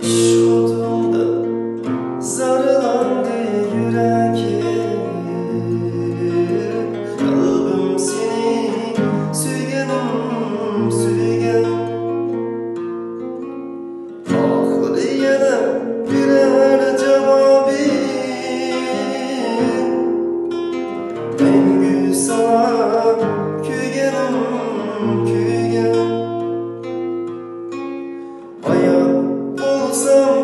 Şudumda sarılandı yüreğim. Kalbim seni Сөйгәним Сөйгән. Ahır yana birer cevabı. Engü sana Көйгәним Көйгән. Hayat olsam